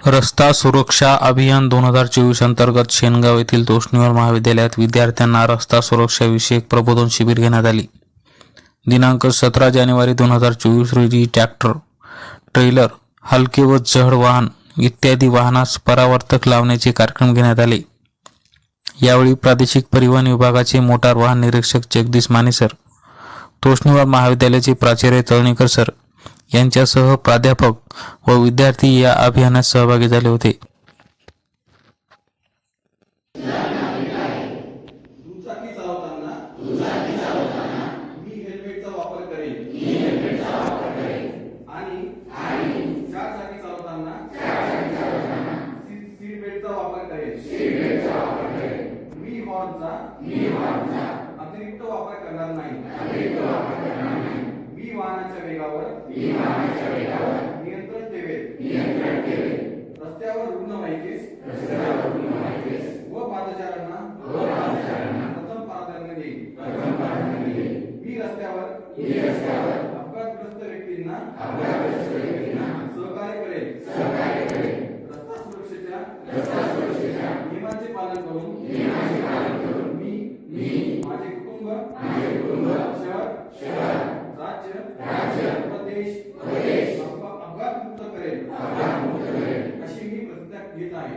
रस्ता सुरक्षा अभियान 2024 अंतर्गत शेनगाव येथील तोष्णीवाल महाविद्यालयात विद्यार्थ्यांना रस्ता सुरक्षा विषयक प्रबोधन शिबिर घेण्यात आले। दिनांक 17 जानेवारी 2024 रोजी ट्रॅक्टर, ट्रेलर, हलके व जड वाहन इत्यादी वाहनास परावर्तक लावण्याचे कार्यक्रम घेण्यात आले। यावेळी प्रादेशिक परिवहन विभागाचे मोटार वाहन निरीक्षक जगदीश माने सर, तोष्णीवाल महाविद्यालयाचे प्राचार्य तळणीकर सर यांच्यासह प्राध्यापक व विद्यार्थी या अभियानात सहभागी झाले होते। अतिरिक्त वापर करणार नाही। मी वाहनाच्या वेगावर नियंत्रण ठेवेल। रस्त्यावर रुग्णवाहिकेस व पादचाऱ्यांना प्रथम प्राधान्य देईल। मी रस्त्यावर अपघातग्रस्त व्यक्तींना सहकार्य करेल। रस्ता सुरक्षेच्या नियमांचे पालन करून मी माझे कुटुंब शहर राज्य व देश अपघातमुक्त करेल अशी मी प्रतिज्ञा घेत आहे।